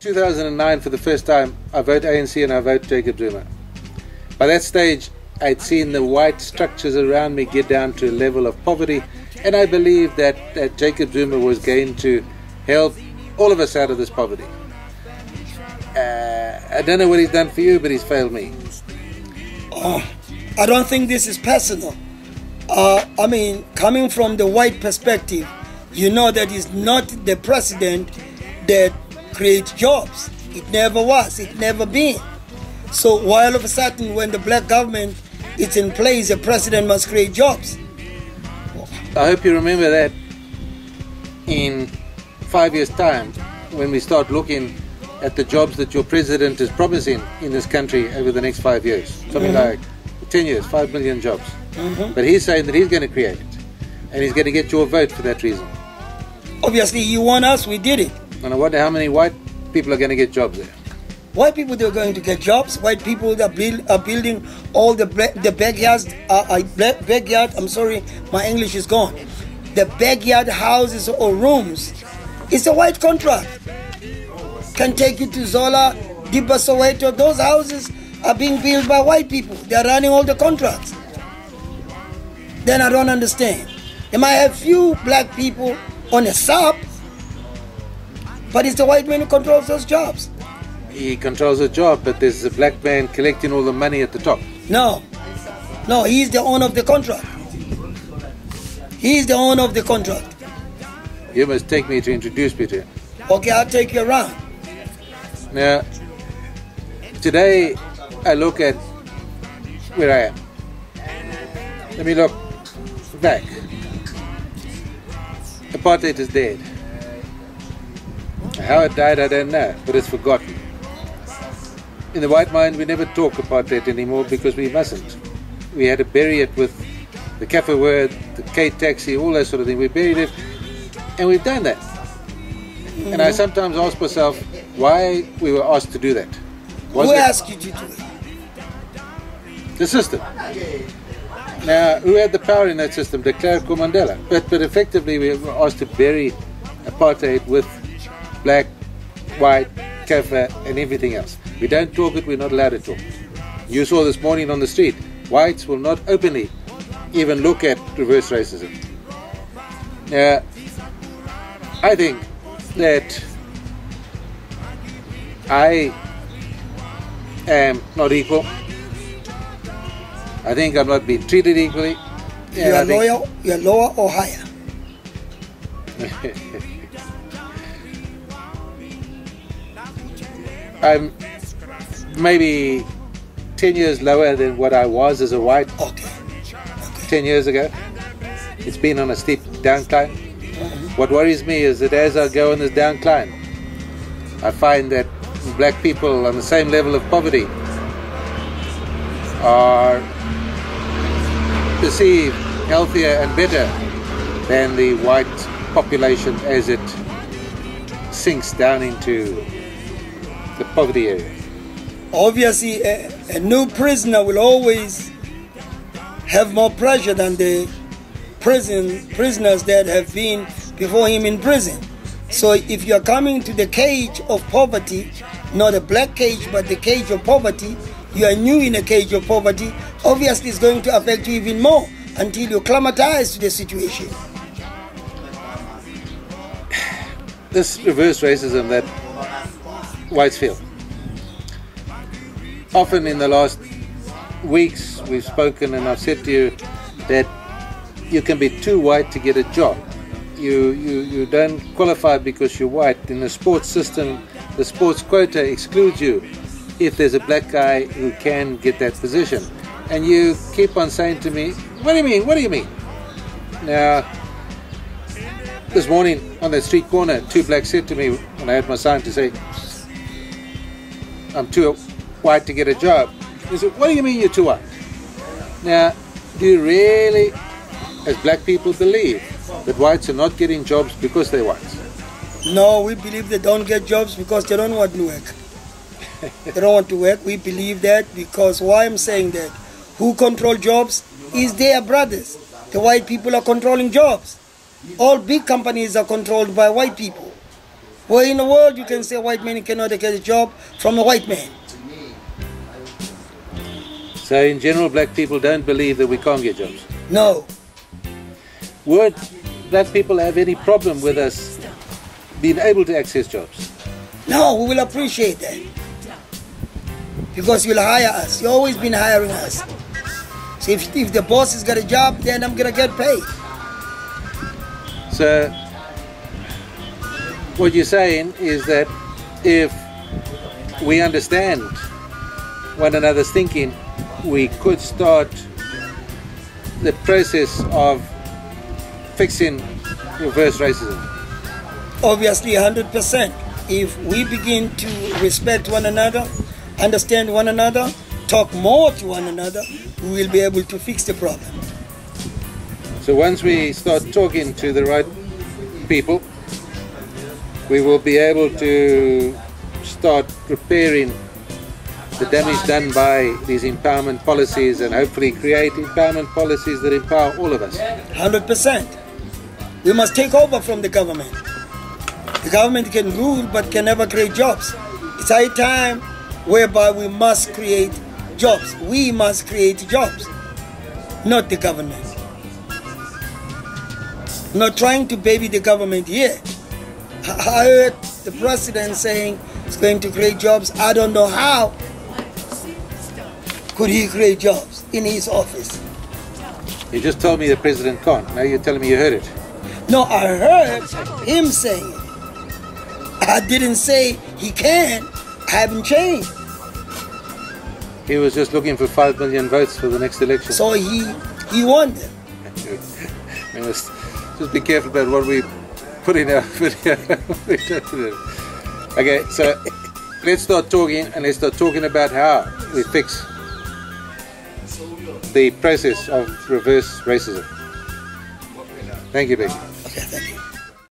2009, for the first time, I vote ANC and I vote Jacob Zuma. By that stage, I'd seen the white structures around me get down to a level of poverty, and I believed that Jacob Zuma was going to help all of us out of this poverty. I don't know what he's done for you, but he's failed me. I don't think this is personal. I mean, coming from the white perspective, you know that he's not the president that creates jobs. It never was, it never been. So why all of a sudden when the black government is in place, the president must create jobs? I hope you remember that in 5 years' time, when we start looking at the jobs that your president is promising in this country over the next 5 years. Something like 10 years, 5 million jobs. But he's saying that he's going to create it. And he's going to get your vote for that reason. Obviously, you want us, we did it. And I wonder how many white people are going to get jobs there. White people, they're going to get jobs. White people are building all the backyards. Backyard, I'm sorry, my English is gone. The backyard houses or rooms. It's a white contract. Can take you to Zola, Diba, Soweto. Those houses are being built by white people. They're running all the contracts. Then I don't understand. They might have few black people on a sub, but it's the white man who controls those jobs. He controls a job, but there's a black man collecting all the money at the top. No, he's the owner of the contract. He's the owner of the contract. You must take me to introduce me to him. Okay, I'll take you around. Now, today I look at where I am. Let me look back. Apartheid is dead. How it died, I don't know, but it's forgotten. In the white mind, we never talk apartheid anymore because we mustn't. We had to bury it with the Kaffir word, the K-taxi, all that sort of thing. We buried it, and we've done that. And I sometimes ask myself why we were asked to do that. Who asked you to do it? The system. Now, who had the power in that system? De Klerk or Mandela. But effectively, we were asked to bury apartheid with black, white, Kaffir, and everything else. We don't talk it, we're not allowed to talk it. You saw this morning on the street, whites will not openly even look at reverse racism. Now, I think that I am not equal. I think I'm not being treated equally. You're lower or higher? I'm maybe 10 years lower than what I was as a white 10 years ago. It's been on a steep downcline. What worries me is that as I go on this downcline, I find that black people on the same level of poverty are perceived healthier and better than the white population as it sinks down into the poverty area. Obviously, a new prisoner will always have more pressure than the prisoners that have been before him in prison. So if you're coming to the cage of poverty, not a black cage, but the cage of poverty, you are new in a cage of poverty, obviously it's going to affect you even more until you acclimatize to the situation. This reverse racism that whites feel. Often in the last weeks we've spoken and I've said to you that you can be too white to get a job. You don't qualify because you're white. In the sports system, the sports quota excludes you if there's a black guy who can get that position. And you keep on saying to me, what do you mean? What do you mean? Now, this morning on that street corner, two blacks said to me when I had my sign to say, I'm too white to get a job. They said, what do you mean you're too white? Now, do you really, as black people, believe that whites are not getting jobs because they're whites? No, we believe they don't get jobs because they don't want to work. They don't want to work. We believe that because why I'm saying that, who control jobs is their brothers. The white people are controlling jobs. All big companies are controlled by white people. Where in the world you can say white man cannot get a job from a white man? So in general, black people don't believe that we can't get jobs. No. Would black people have any problem with us being able to access jobs? No, we will appreciate that. Because you'll hire us. You've always been hiring us. So if the boss has got a job, then I'm going to get paid. So what you're saying is that if we understand one another's thinking, we could start the process of fixing reverse racism. Obviously, 100%. If we begin to respect one another, understand one another, talk more to one another, we will be able to fix the problem. So once we start talking to the right people, we will be able to start repairing the damage done by these empowerment policies and hopefully create empowerment policies that empower all of us. 100%. We must take over from the government. The government can rule but can never create jobs. It's high time whereby we must create jobs. We must create jobs, not the government. Not trying to baby the government here. I heard the president saying he's going to create jobs. I don't know how could he create jobs in his office. You just told me the president can't. Now you're telling me you heard it. No, I heard him saying it. I didn't say he can. I haven't changed. He was just looking for 5 million votes for the next election. So he won them. We must just be careful about what we put in our video. Okay, so let's start talking, and let's start talking about how we fix the process of reverse racism. Thank you, Bheki. Okay, thank you.